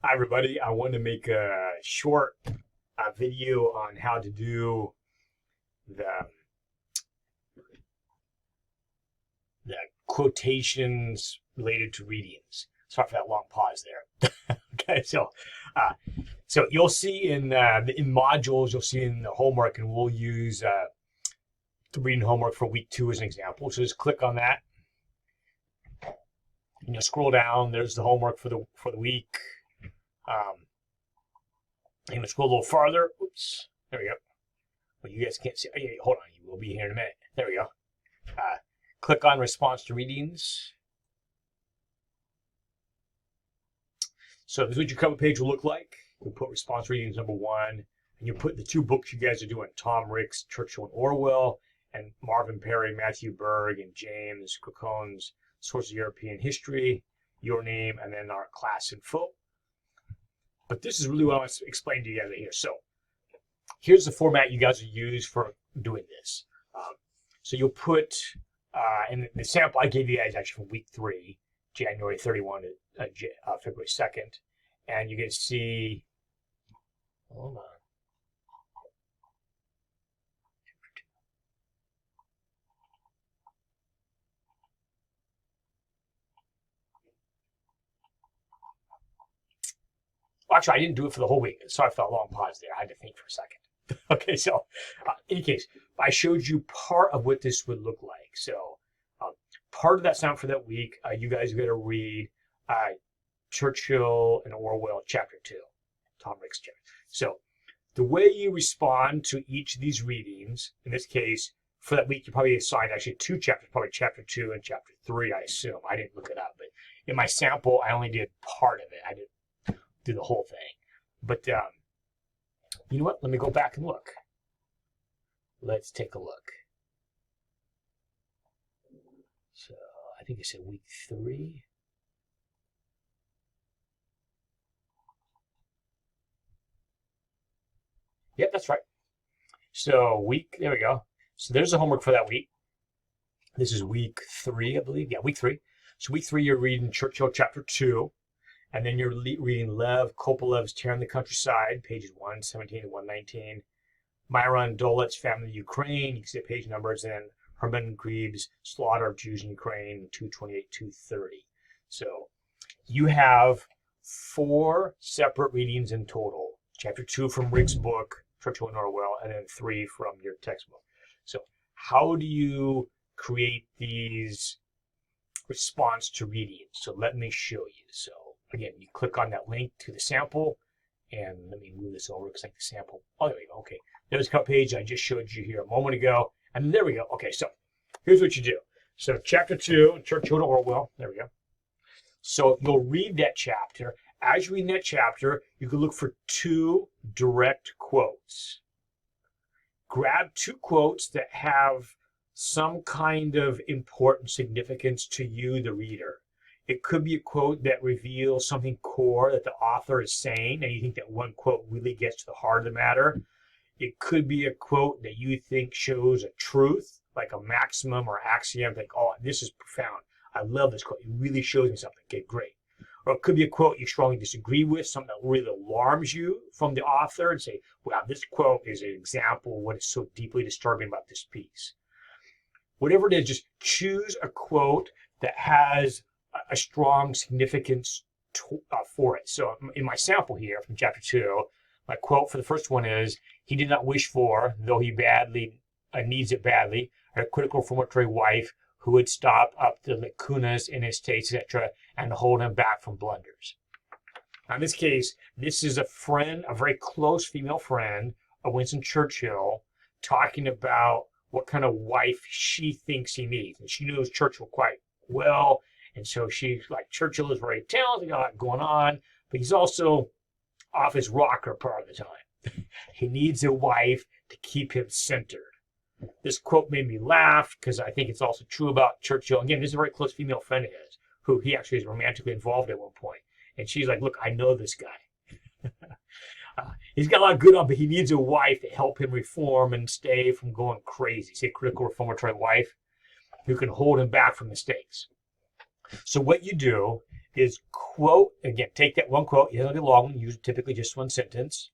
Hi, everybody. I want to make a short video on how to do the, the quotations related to readings. Sorry for that long pause there. Okay, uh, so you'll see in modules, you'll see in the homework, and we'll use the reading homework for week 2 as an example. So just click on that, and you'll scroll down. There's the homework for the week. I'm gonna scroll a little farther. Oops, there we go. Well, you guys can't see. Oh, yeah, hold on, you will be here in a minute. There we go. Click on response to readings. So this is what your cover page will look like. You'll put response readings number 1, and you put the 2 books you guys are doing: Tom Ricks, Churchill and Orwell, and Marvin Perry, Matthew Berg, and James Cocone's Sources of European History, your name, and then our class info. But this is really what I want to explain to you guys here. So here's the format you guys will use for doing this. So you'll put, and the sample I gave you guys actually from week 3, January 31 to February 2nd. And you can see, hold on. Actually, I didn't do it for the whole week. Sorry for that long pause there. I had to think for a second. Okay, so in any case, I showed you part of what this would look like. So part of that sound for that week, you guys are going to read Churchill and Orwell chapter 2, Tom Ricks chapter. So the way you respond to each of these readings, in this case, for that week, you probably assigned actually 2 chapters, probably chapter 2 and chapter 3, I assume. I didn't look it up, but in my sample, I only did part of it. I didn't do the whole thing. But you know what? Let me go back and look. Let's take a look. So I think I said week 3. Yep, that's right. So there we go. So there's the homework for that week. This is week 3, I believe. Yeah, week 3. So week 3, you're reading Churchill chapter 2. And then you're reading Lev Kopolev's Tearing the Countryside, pages 117 to 119. Myron Dolet's Family of Ukraine, you can see the page numbers, and then Herman Grieb's Slaughter of Jews in Ukraine, 228, 230. So you have 4 separate readings in total. Chapter 2 from Rick's book, Churchill and Orwell, and then 3 from your textbook. So how do you create these response to readings? So let me show you. So again, you click on that link to the sample, and let me move this over because I think the sample. Oh, there we go. Okay, there's the cover page I just showed you here a moment ago, and there we go. Okay, so here's what you do. So chapter 2, Churchill and Orwell. There we go. So you'll read that chapter. As you read that chapter, you can look for 2 direct quotes. Grab 2 quotes that have some kind of important significance to you, the reader. It could be a quote that reveals something core that the author is saying, and you think that one quote really gets to the heart of the matter. It could be a quote that you think shows a truth, like a maximum or axiom, like, oh, this is profound. I love this quote. It really shows me something. Okay, great. Or it could be a quote you strongly disagree with, something that really alarms you from the author, and say, wow, this quote is an example of what is so deeply disturbing about this piece. Whatever it is, just choose a quote that has a strong significance for it. So in my sample here from chapter 2, my quote for the first one is, he did not wish for, though he badly needs it badly, a critical reformatory wife who would stop up the lacunas in his taste, etc., and hold him back from blunders. Now, in this case, this is a friend, a very close female friend of Winston Churchill, talking about what kind of wife she thinks he needs. And she knows Churchill quite well. And so she's like, Churchill is very talented, got a lot going on, but he's also off his rocker part of the time. He needs a wife to keep him centered. This quote made me laugh because I think it's also true about Churchill. Again, this is a very close female friend of his, who he actually is romantically involved at one point. And she's like, look, I know this guy. He's got a lot good on, but he needs a wife to help him reform and stay from going crazy. Say, critical reformatory wife who can hold him back from mistakes. So what you do is quote, again, take that one quote, it doesn't be long, use typically just one sentence,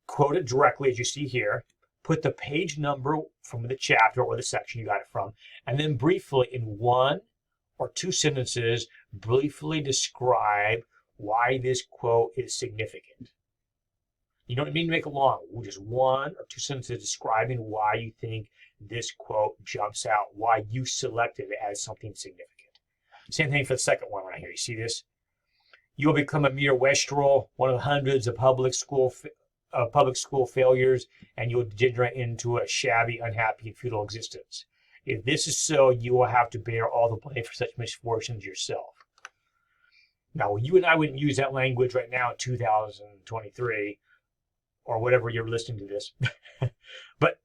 quote it directly as you see here, put the page number from the chapter or the section you got it from, and then briefly in one or two sentences, briefly describe why this quote is significant. You don't need to make it long, just one or two sentences describing why you think this quote jumps out, why you selected it as something significant. Same thing for the second one right here. You see this? You will become a mere wastrel, one of hundreds of public school failures, and you will degenerate into a shabby, unhappy, and futile existence. If this is so, you will have to bear all the blame for such misfortunes yourself. Now, you and I wouldn't use that language right now in 2023, or whatever you're listening to this. but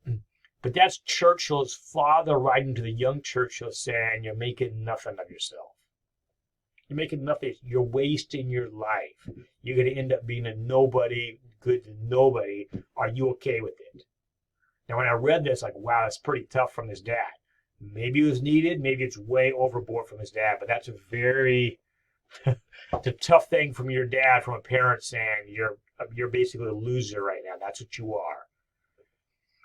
that's Churchill's father writing to the young Churchill saying, you're making nothing of yourself. You're making nothing. You're wasting your life. You're going to end up being a nobody, good to nobody. Are you okay with it? Now, when I read this, like, wow, that's pretty tough from his dad. Maybe it was needed. Maybe it's way overboard from his dad. But that's a very it's a tough thing from your dad, from a parent saying you're basically a loser right now. That's what you are.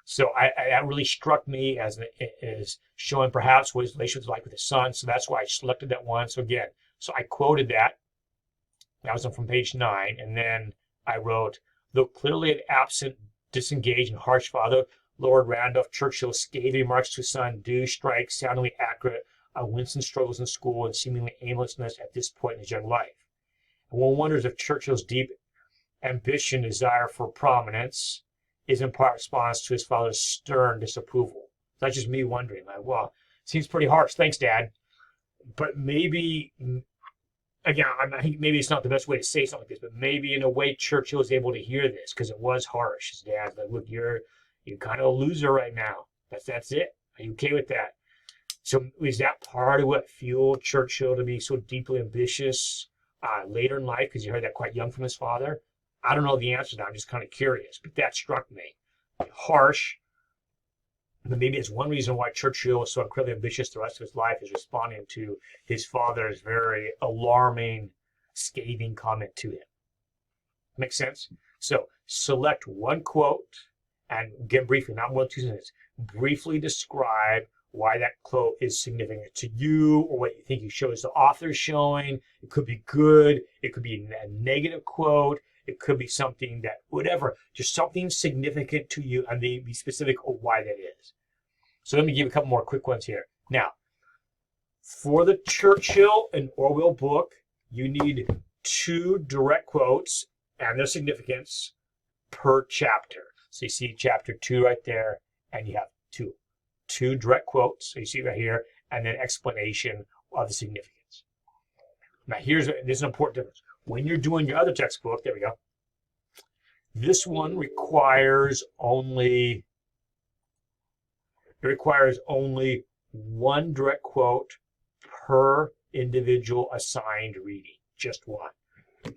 So that really struck me as showing perhaps what his relationship was like with his son. So that's why I selected that one. So again, so I quoted that. That was from page 9. And then I wrote, though clearly an absent, disengaged, and harsh father, Lord Randolph Churchill's scathing remarks to his son do strike soundingly accurate on Winston's struggles in school and seemingly aimlessness at this point in his young life. And one wonders if Churchill's deep ambition, desire for prominence, is in part response to his father's stern disapproval. That's just me wondering, like, well, seems pretty harsh. Thanks, Dad. But maybe, again, I think maybe it's not the best way to say something like this, but maybe in a way Churchill was able to hear this because it was harsh. His dad's like, look, you're kind of a loser right now. That's it. Are you okay with that? So is that part of what fueled Churchill to be so deeply ambitious later in life? Because you heard that quite young from his father. I don't know the answer to that. I'm just kind of curious, but that struck me. Harsh, but maybe it's one reason why Churchill was so incredibly ambitious the rest of his life, is responding to his father's very alarming, scathing comment to him. Make sense? So select one quote and again, briefly, not more than 2 sentences, briefly describe why that quote is significant to you or what you think you shows the author showing. It could be good. It could be a negative quote. It could be something that, whatever, just something significant to you, and be specific of why that is. So let me give you a couple more quick ones here. Now, for the Churchill and Orwell book, you need 2 direct quotes and their significance per chapter. So you see chapter 2 right there, and you have 2 direct quotes. So you see right here, and then explanation of the significance. Now, this is an important difference. When you're doing your other textbook, there we go. This one requires only one direct quote per individual assigned reading, just one. The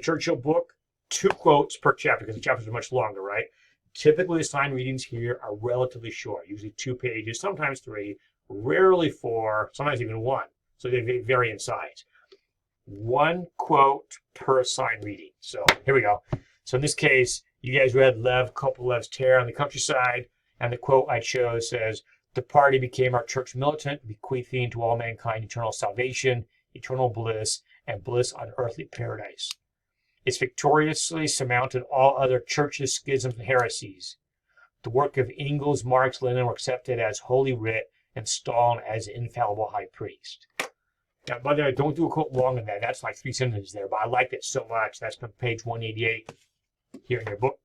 Churchill book, 2 quotes per chapter because the chapters are much longer, right? Typically, assigned readings here are relatively short, usually 2 pages, sometimes 3, rarely 4, sometimes even 1. So they vary in size. 1 quote per assigned reading. So here we go. So in this case, you guys read Lev Kopelev's Terror on the Countryside, and the quote I chose says, "The party became our church militant, bequeathing to all mankind eternal salvation, eternal bliss, and bliss on earthly paradise. It's victoriously surmounted all other churches, schisms, and heresies. The work of Engels, Marx, Lenin were accepted as holy writ, and Stalin as infallible high priest." Now, by the way, don't do a quote long on that. That's like 3 sentences there, but I liked it so much. That's from page 188 here in your book.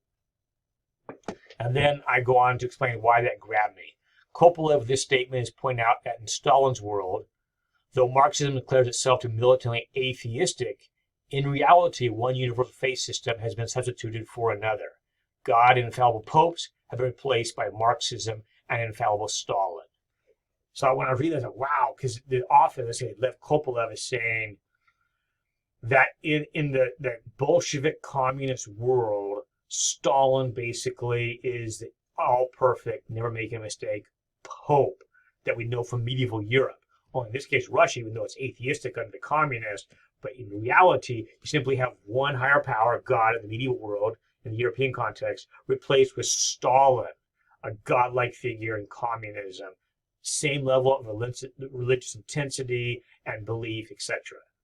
And then I go on to explain why that grabbed me. Kopelev, this statement is pointing out that in Stalin's world, though Marxism declares itself to be militantly atheistic, in reality, one universal faith system has been substituted for another. God and infallible popes have been replaced by Marxism and infallible Stalin. So when I read that, I was like, wow, because the author, let's say Lev Kopelev, is saying that in the Bolshevik communist world, Stalin basically is the all-perfect, never making a mistake, pope that we know from medieval Europe. Well, in this case, Russia, even though it's atheistic under the communist, but in reality, you simply have one higher power, God, in the medieval world, in the European context, replaced with Stalin, a godlike figure in communism. Same level of religious intensity and belief, etc.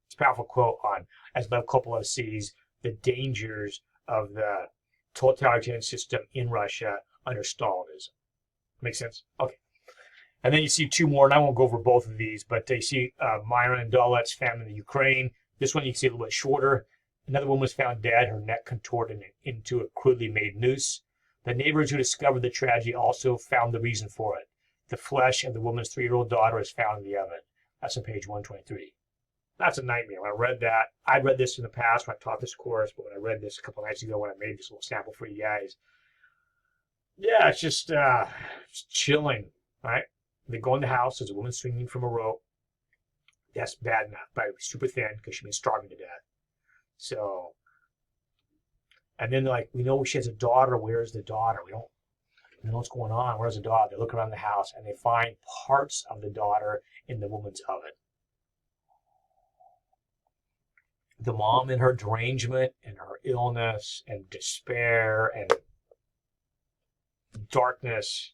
It's a powerful quote on, as Lev Kopolov sees, the dangers of the totalitarian system in Russia under Stalinism. Make sense? Okay. And then you see two more, and I won't go over both of these, but you see Myron Dolet's famine in the Ukraine. This one you can see a little bit shorter. Another woman was found dead, her neck contorted into a crudely made noose. The neighbors who discovered the tragedy also found the reason for it. The flesh of the woman's 3-year-old daughter is found in the oven. That's on page 123. That's a nightmare. When I read that, I'd read this in the past when I taught this course, but when I read this a couple nights ago when I made this little sample for you guys, yeah, it's just chilling, right? They go in the house, there's a woman swinging from a rope. That's bad enough, but super thin because she's been starving to death. So, and then they're like, we know she has a daughter. Where's the daughter? We don't know what's going on. Where's the daughter? They look around the house and they find parts of the daughter in the woman's oven. The mom in her derangement and her illness and despair and darkness.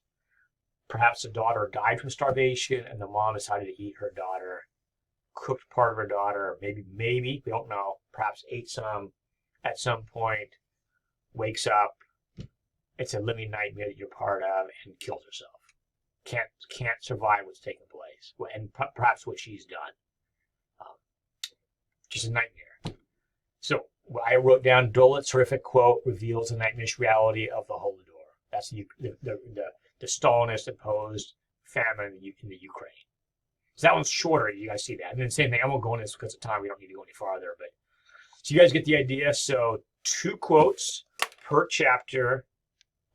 Perhaps the daughter died from starvation and the mom decided to eat her daughter, cooked part of her daughter, maybe, we don't know, perhaps ate some at some point, wakes up, it's a living nightmare that you're part of, and kills herself. Can't survive what's taking place, and perhaps what she's done. Just a nightmare. So I wrote down Dolet's horrific quote reveals the nightmarish reality of the Holodomor. That's the Stalinist imposed famine in the Ukraine. So that one's shorter. You guys see that. And then same thing. I won't go into this because of time. We don't need to go any farther. But so you guys get the idea. So 2 quotes per chapter.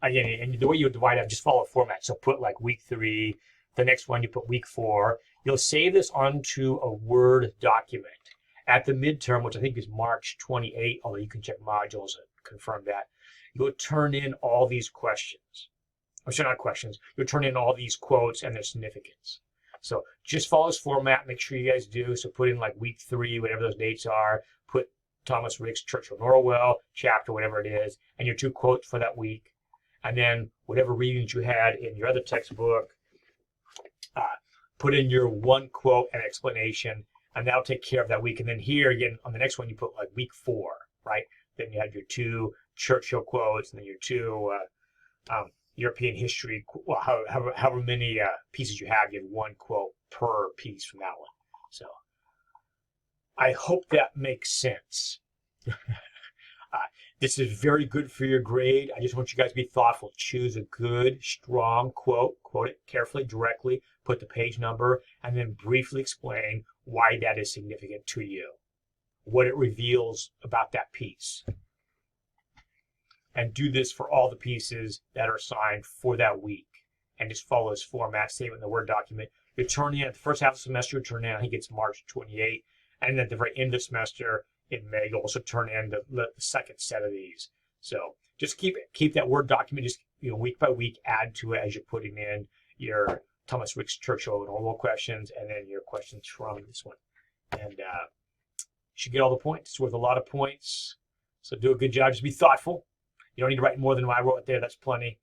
Again, and the way you divide it, just follow a format. So put like week 3. The next one you put week 4. You'll save this onto a Word document. At the midterm, which I think is March 28, although you can check modules and confirm that, you'll turn in all these questions. Or sorry, not questions. You'll turn in all these quotes and their significance. So just follow this format. Make sure you guys do. So put in like week 3, whatever those dates are. Put Thomas Ricks, Churchill, and Orwell, chapter, whatever it is, and your 2 quotes for that week. And then whatever readings you had in your other textbook, put in your 1 quote and explanation, and that'll take care of that week. And then here again, on the next one, you put like week 4, right? Then you have your 2 Churchill quotes, and then your 2 European history, well, however many pieces you have 1 quote per piece from that one. So I hope that makes sense. This is very good for your grade. I just want you guys to be thoughtful. Choose a good, strong quote. Quote it carefully, directly. Put the page number, and then briefly explain why that is significant to you, what it reveals about that piece. And do this for all the pieces that are assigned for that week. And just follow this format, save it in the Word document. You turn in, the first half of the semester, you turn in, I think it's March 28. And then at the very end of the semester, in May, you'll also turn in the second set of these. So just keep that Word document, just week by week, add to it as you're putting in your Thomas Ricks, Churchill, and Orwell questions, and then your questions from this one. And you should get all the points. It's worth a lot of points. So do a good job. Just be thoughtful. You don't need to write more than what I wrote there. That's plenty.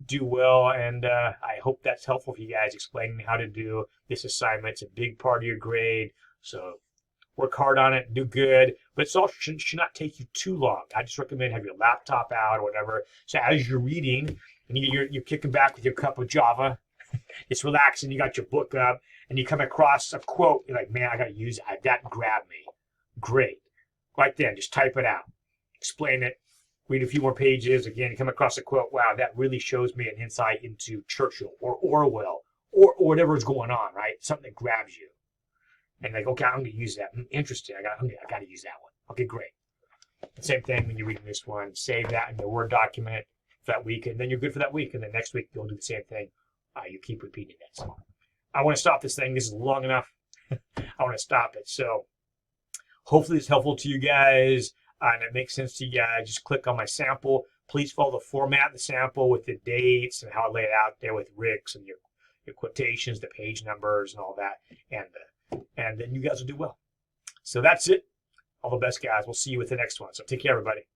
Do well, and I hope that's helpful for you guys, explaining how to do this assignment. It's a big part of your grade, so work hard on it, do good, but it's all should not take you too long. I just recommend have your laptop out or whatever. So as you're reading, and you're kicking back with your cup of Java, it's relaxing, you got your book up, and you come across a quote, you're like, man, I got to use that. That grabbed me. Great. Right then, just type it out. Explain it. Read a few more pages. Again, you come across a quote, wow, that really shows me an insight into Churchill or Orwell or whatever is going on, right? Something that grabs you. And like, okay, I'm going to use that. Interesting. I got to use that one. Okay, great. Same thing when you're reading this one. Save that in your Word document for that week, and then you're good for that week. And then next week, you'll do the same thing. You keep repeating it. So I want to stop this thing. This is long enough. I want to stop it. So hopefully it's helpful to you guys, and it makes sense to you guys. Just click on my sample. Please follow the format of the sample with the dates and how I lay it out there with Ricks and the quotations, the page numbers, and all that, and then you guys will do well. So that's it. All the best, guys. We'll see you with the next one. So take care, everybody.